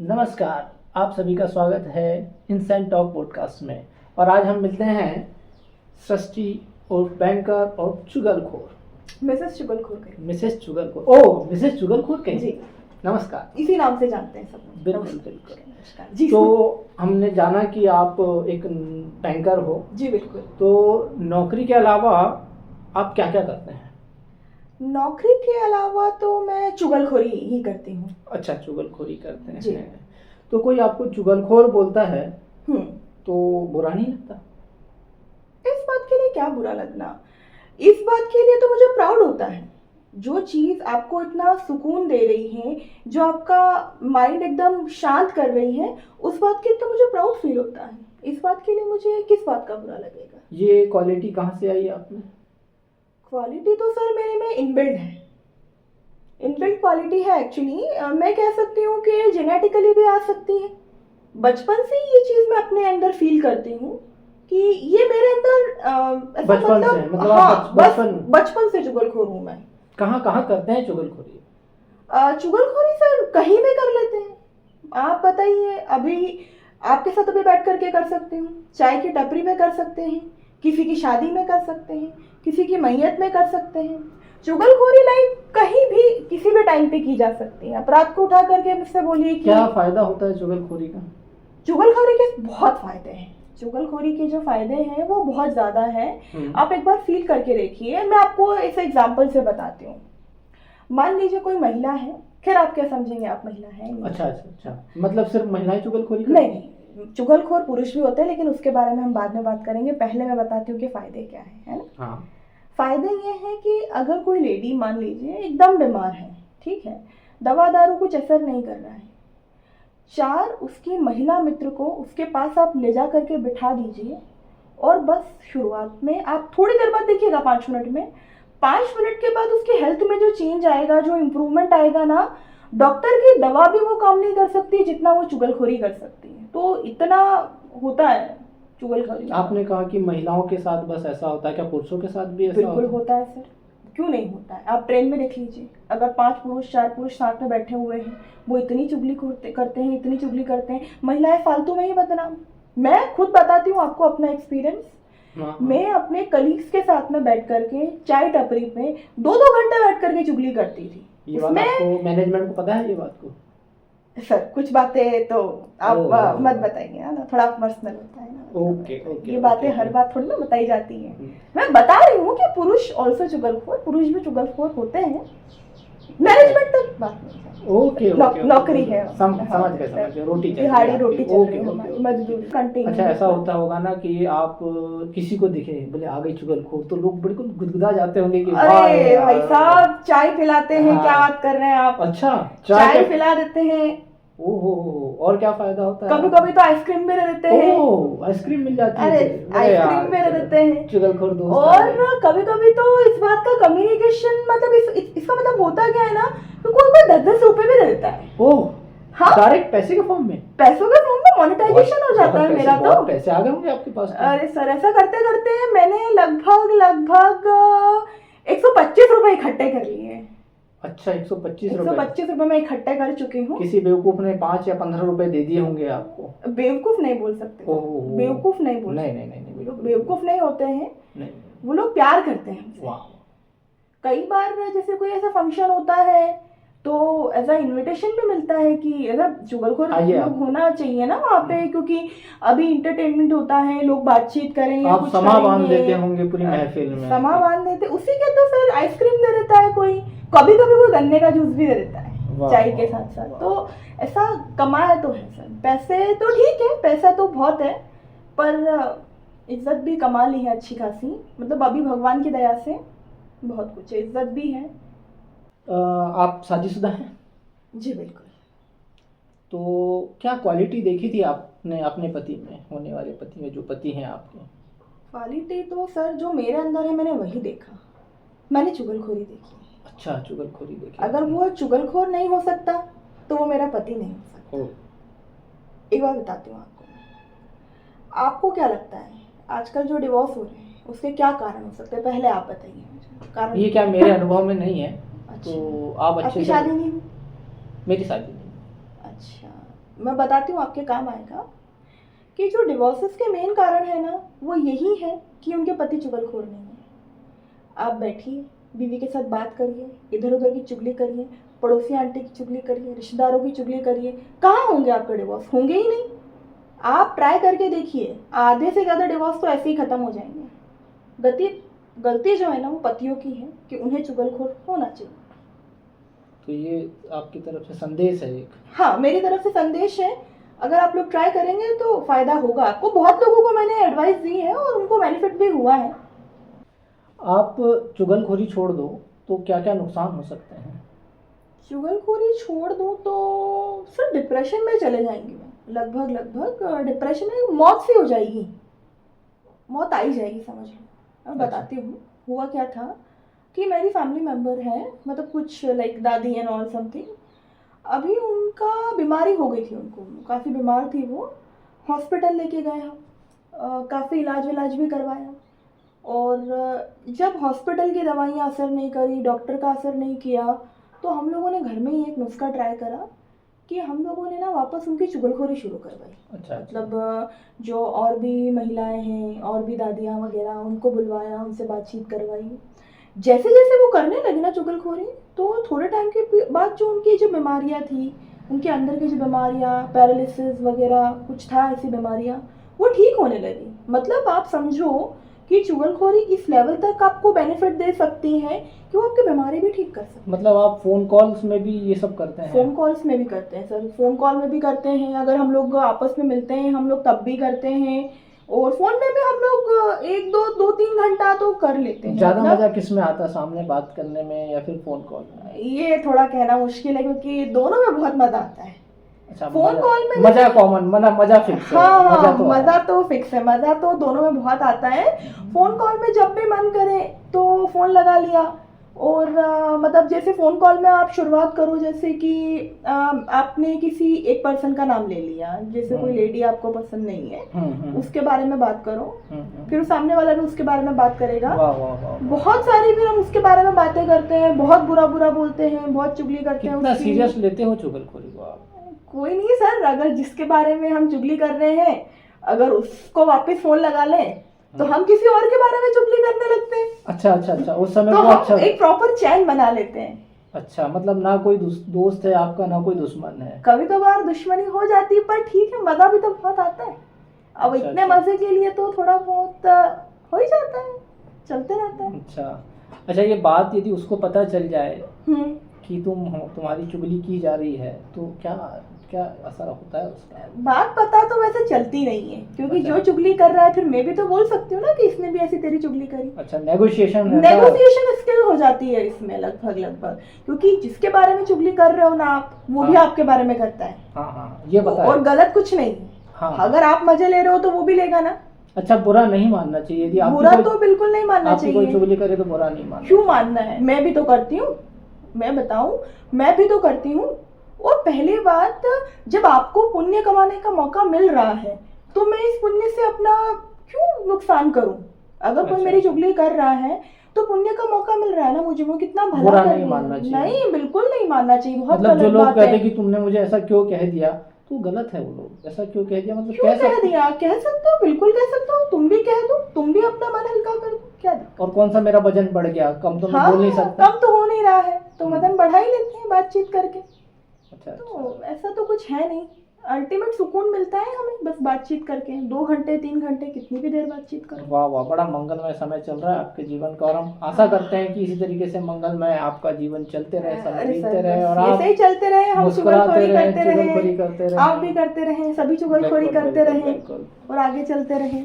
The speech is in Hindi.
नमस्कार, आप सभी का स्वागत है इंसेंट टॉक पॉडकास्ट में। और आज हम मिलते हैं सृष्टि और बैंकर और चुगलखोर मिसेस चुगलखोर कहीं। मिसेस चुगलखोर। ओह, मिसेस चुगलखोर कहीं जी। नमस्कार। इसी नाम से जानते हैं सब लोग। बिल्कुल बिल्कुल। नमस्कार जी। तो हमने जाना कि आप एक बैंकर हो जी बिल्कुल। तो नौकरी के अलावा आप क्या क्या करते हैं? नौकरी के अलावा तो मैं चुगलखोरी ही करती हूँ। अच्छा, चुगलखोरी करते हैं जी। तो कोई आपको चुगलखोर बोलता है तो बुरा नहीं लगता? इस बात के लिए क्या बुरा लगना, इस बात के लिए तो मुझे प्राउड होता है। जो चीज़ आपको इतना सुकून दे रही है, जो आपका माइंड एकदम शांत कर रही है, उस बात के लिए तो मुझे प्राउड फील होता है। इस बात के लिए मुझे किस बात का बुरा लगेगा। ये क्वालिटी कहाँ से आई आप में? क्वालिटी तो सर मेरे में इनबिल्ड है। इनबिल्ट क्वालिटी है एक्चुअली। मैं कह सकती हूँ कि जेनेटिकली भी आ सकती है। बचपन से ही ये चीज़ मैं अपने अंदर फील करती हूँ कि ये मेरे अंदर बचपन से मतलब हाँ, बचपन से चुगलखोर हूँ मैं। कहाँ कहाँ करते हैं चुगलखोरी? चुगलखोरी सर कहीं भी कर लेते हैं। आप बताइए, अभी आपके साथ अभी बैठ करके कर सकते हूँ, चाय की टपरी में कर सकते हैं, किसी की शादी में कर सकते हैं, किसी की मैयत में कर सकते हैं। चुगलखोरी लाइक कहीं भी किसी भी टाइम पे की जा सकती है। आप रात को उठा करके मुझसे बोलिए कि क्या फायदा होता है चुगलखोरी का? चुगलखोरी के बहुत फायदे हैं। चुगलखोरी के जो फायदे हैं वो बहुत ज़्यादा हैं। आप एक बार फील करके देखिए। मैं आपको इस एग्जांपल से बताती हूँ। मान लीजिए कोई महिला है, फिर आप क्या समझेंगे, आप महिला है नहीं। अच्छा, मतलब सिर्फ महिलाएं चुगलखोरी करती हैं? नहीं, चुगलखोर पुरुष भी होते हैं, लेकिन उसके बारे में हम बाद में बात करेंगे। पहले मैं बताती हूँ कि फायदे क्या है ना। हाँ। फायदे ये हैं कि अगर कोई लेडी मान लीजिए एकदम बीमार है, ठीक है, दवा दारू कुछ असर नहीं कर रहा है, चार उसकी महिला मित्र को उसके पास आप ले जा करके बिठा दीजिए और बस शुरुआत में आप थोड़ी देर बाद देखिएगा, 5 मिनट में, 5 मिनट के बाद उसकी हेल्थ में जो चेंज आएगा, जो इम्प्रूवमेंट आएगा ना, डॉक्टर की दवा भी वो काम नहीं कर सकती जितना वो चुगलखोरी कर सकती है। तो इतना होता है चुगलखोरी। आपने कहा कि महिलाओं के साथ बस ऐसा होता है, क्या पुरुषों के साथ भी ऐसा बिल्कुल होता है सर, क्यों नहीं होता है। आप ट्रेन में देख लीजिए, अगर 5 पुरुष 4 पुरुष साथ में बैठे हुए हैं, वो इतनी चुगली करते हैं, इतनी चुगली करते हैं, महिलाएं फालतू में ही बदनाम। मैं खुद बताती हूँ आपको अपना एक्सपीरियंस। मैं अपने कलीग्स के साथ में बैठ करके चाय टपरी पे 2-2 घंटे बैठ करके चुगली करती थी। ये बात आपको मैनेजमेंट को पता है? ये बात को सर कुछ बातें तो आप मत बताइए ना, थोड़ा पर्सनल होता है ना। ओके, ये बातें हर बात थोड़ी ना बताई जाती हैं। मैं बता रही हूँ कि पुरुष ऑल्सो चुगलखोर, पुरुष भी चुगलखोर होते हैं। मैनेजमेंट तक बात नहीं। ओके, नौकरी है, समझ गए। रोटी दिहाड़ी रोटी चल रही है, मजदूरी कंटिन्यू। अच्छा, ऐसा होता होगा ना कि आप किसी को दिखे बोले आ गई चुगलखोर, तो लोग बिल्कुल गुदगुदा जाते होंगे कि अरे भाई साहब, चाय पिलाते हैं। क्या बात कर रहे हैं आप? अच्छा, चाय पिला देते हैं। ओहो, और क्या फायदा होता है? कभी कभी तो आइसक्रीम भी दे देते हैं। ओह, आइसक्रीम मिल जाती है? अरे आइसक्रीम भी दे देते हैं चुगलखोर दोस्त। और कभी कभी तो इस बात का कम्युनिकेशन, मतलब इसका मतलब होता क्या है ना, तो कोई 10-10 रुपए भी दे देता है। ओह हाँ, डायरेक्ट पैसे के फॉर्म में? पैसों के फॉर्म में मोनेटाइजेशन हो जाता है मेरा तो। पैसे आ गए होंगे आपके पास तो। अरे सर, ऐसा करते करते मैंने लगभग 125 रुपए इकट्ठे कर लिए। अच्छा, 125 रुपए मैं इकट्ठे कर चुकी हूँ। किसी बेवकूफ ने 5 या 15 रुपए दे दिए होंगे आपको। बेवकूफ नहीं बोल सकते, बेवकूफ नहीं बोल सकते। नहीं, लोग बेवकूफ नहीं होते हैं, नहीं, वो लोग प्यार करते हैं। कई बार जैसे कोई ऐसा फंक्शन होता है तो ऐसा इनविटेशन भी मिलता है कि ऐसा चुगलखोर लोग होना चाहिए ना वहाँ पे, क्योंकि अभी इंटरटेनमेंट होता है, लोग बातचीत करेंगे, आप समा बांध देते होंगे पूरी महफिल में। समा बांध देते, उसी के तो सर आइसक्रीम दे देता है कोई, कभी कभी कोई गन्ने का जूस भी दे देता है चाय के साथ साथ। तो ऐसा कमाया तो है सर। पैसे तो ठीक है, पैसा तो बहुत है, पर इज्जत भी कमा ली है अच्छी खासी। मतलब अभी भगवान की दया से बहुत कुछ है, इज्जत भी है। आप शादीशुदा हैं? जी बिल्कुल। तो क्या क्वालिटी देखी थी आपने अपने पति में, होने वाले पति में, जो पति हैं आपके? क्वालिटी तो सर जो मेरे अंदर है मैंने वही देखा। मैंने चुगलखोरी देखी। अच्छा, चुगलखोरी देखी। अगर वो चुगलखोर नहीं हो सकता तो वो मेरा पति नहीं हो सकता। एक बार बताती हूँ आपको क्या लगता है आजकल जो डिवोर्स हो रहे हैं उसके क्या कारण हो सकते हैं? पहले आप बताइए मुझे कारण। ये क्या मेरे अनुभव में नहीं है। अच्छा, तो आप अच्छे आपकी शादी नहीं हुई? मेरी शादी नहीं। अच्छा, मैं बताती हूँ, आपके काम आएगा। कि जो डिवोर्सेस के मेन कारण है ना, वो यही है कि उनके पति चुगलखोर नहीं है। आप बैठिए, बीवी के साथ बात करिए, इधर उधर की चुगली करिए, पड़ोसी आंटी की चुगली करिए, रिश्तेदारों की चुगली करिए, कहाँ होंगे आपके डिवोर्स? होंगे ही नहीं। आप ट्राई करके देखिए, आधे से ज़्यादा डिवोर्स तो ऐसे ही ख़त्म हो जाएंगे। गलती जो है ना, वो पतियों की है कि उन्हें चुगलखोर होना चाहिए। तो ये आपकी तरफ से संदेश है एक। हाँ, मेरी तरफ से संदेश है। अगर आप लोग ट्राई करेंगे तो फ़ायदा होगा आपको। बहुत लोगों को मैंने एडवाइस दी है और उनको बेनिफिट भी हुआ है। आप चुगलखोरी छोड़ दो तो क्या क्या नुकसान हो सकते हैं? चुगलखोरी छोड़ दूँ तो सर डिप्रेशन में चले जाएंगे। मैं लगभग डिप्रेशन में मौत सी हो जाएगी, मौत आई जाएगी, समझ लो। मैं बताती हूँ हुआ क्या था कि मेरी फैमिली मेम्बर है, मतलब कुछ लाइक दादी एंड ऑल समथिंग। अभी उनका बीमारी हो गई थी, उनको काफ़ी बीमार थी वो। हॉस्पिटल लेके गए हम, काफ़ी इलाज विलाज भी करवाया। और जब हॉस्पिटल की दवाइयाँ असर नहीं करी, डॉक्टर का असर नहीं किया, तो हम लोगों ने घर में ही एक नुस्खा ट्राई करा कि हम लोगों ने ना वापस उनकी चुगलखोरी शुरू करवाई। अच्छा। मतलब जो और भी महिलाएं हैं, और भी दादियाँ वगैरह, उनको बुलवाया, उनसे बातचीत करवाई। जैसे जैसे वो करने लगी ना चुगलखोरी, तो थोड़े टाइम के बाद जो उनकी जो बीमारियाँ थी, उनके अंदर की जो बीमारियाँ, पैरालिसिस वगैरह कुछ था, ऐसी बीमारियाँ, वो ठीक होने लगी। मतलब आप समझो कि चुगलखोरी इस लेवल तक आपको बेनिफिट दे सकती है कि वो आपकी बीमारी भी ठीक कर सकती है। मतलब आप फ़ोन कॉल्स में भी ये सब करते हैं? फ़ोन कॉल्स में भी करते हैं सर, फ़ोन कॉल में भी करते हैं। अगर हम लोग आपस में मिलते हैं, हम लोग तब भी करते हैं। और फ़ोन में भी हम लोग 1-2-3 घंटा तो कर लेते हैं। ज़्यादा मतलब मज़ा किस में आता है, सामने बात करने में या फिर फ़ोन कॉल में? ये थोड़ा कहना मुश्किल है, क्योंकि दोनों में बहुत मज़ा आता है। अच्छा, फ़ोन कॉल में मज़ा कॉमन, मज़ा फिक्स है। हाँ, मज़ा तो फिक्स है, मज़ा तो दोनों में बहुत आता है। फ़ोन कॉल में जब भी मन करे तो फ़ोन लगा लिया। और मतलब जैसे फ़ोन कॉल में आप शुरुआत करो, जैसे कि आपने किसी एक पर्सन का नाम ले लिया, जैसे कोई लेडी आपको पसंद नहीं है, उसके बारे में बात करो। फिर सामने वाला भी उसके बारे में बात करेगा। वाह वाह वाह। बहुत सारी फिर हम उसके बारे में बातें करते हैं, बहुत बुरा बुरा बोलते हैं, बहुत चुगली करते हैं कितना उसकी। सीरियस लेते हो चुगलखोरी को आप? कोई नहीं सर, अगर जिसके बारे में हम चुगली कर रहे हैं, अगर उसको वापस फोन लगा लें तो हम किसी और के बारे में चुगली करने लगते हैं। अच्छा, उस समय तो वो हम अच्छा। एक प्रॉपर चैन बना लेते हैं। अच्छा, मतलब ना कोई दोस्त है आपका, ना कोई दुश्मन है? कभी कभार दुश्मनी हो जाती है, पर ठीक है, मजा भी तो बहुत आता है। अब अच्छा, इतने मजे के लिए तो थोड़ा बहुत हो ही जाता है, चलते रहता है। अच्छा, ये बात यदि उसको पता चल जाए हम्म कि तुम्हारी चुगली की जा रही है, तो क्या असर होता है उसका? बात पता तो वैसे चलती नहीं है, क्योंकि अच्छा। जो चुगली कर रहा है, फिर मैं भी तो बोल सकती हूँ ना कि इसने भी ऐसी तेरी चुगली करी। अच्छा, नेगोशिएशन स्किल हो जाती है इसमें लगभग, क्योंकि जिसके बारे में चुगली कर रहे हो ना आप, वो भी आपके बारे में करता है। हाँ, ये पता है। और गलत कुछ नहीं। हाँ। अगर आप मजे ले रहे हो तो वो भी लेगा ना। अच्छा, बुरा नहीं मानना चाहिए? यदि आप बुरा तो बिल्कुल नहीं मानना चाहिए। कोई चुगली करे तो बुरा नहीं मानना। क्यों मानना है? मैं भी तो करती हूँ, मैं बताऊं, मैं भी तो करती हूँ। और पहली बात, जब आपको पुण्य कमाने का मौका मिल रहा है, तो मैं इस पुण्य से अपना क्यों नुकसान करूं? अगर कोई मेरी चुगली कर रहा है तो पुण्य का मौका मिल रहा है ना मुझे, वो कितना भला कर नहीं मानना चाहिए। नहीं, बिल्कुल नहीं मानना चाहिए। बहुत मतलब जो गलत लोग बात कहते है कि तुमने मुझे ऐसा क्यों कह दिया, तो गलत है। वो लोग ऐसा क्यों कह दिया, मतलब क्यों कह दिया? कह सकते हो, बिल्कुल कह सकते हो। तुम भी कह दो, तुम भी अपना मन हल्का कर दो, क्या दिक्कत? और कौन सा मेरा वजन बढ़ गया, कम तो मैं बोल नहीं सकता। कम तो हो नहीं रहा है, तो वजन बढ़ा ही लेते हैं बातचीत करके। अच्छा, तो ऐसा तो कुछ है नहीं। अल्टीमेट सुकून मिलता है हमें बस बातचीत करके, 2 घंटे 3 घंटे, कितनी भी देर बातचीत करो। वाह वाह, बड़ा मंगलमय समय चल रहा है आपके जीवन का, और हम आशा करते हैं कि इसी तरीके से मंगलमय आपका जीवन चलते रहे, समय बीतते रहे, और आप ऐसे ही चलते रहे, हम मुस्कुराते रहे, चुगलखोरी करते रहे, आप भी करते रहे, सभी चुगलखोरी करते रहे और आगे चलते रहे।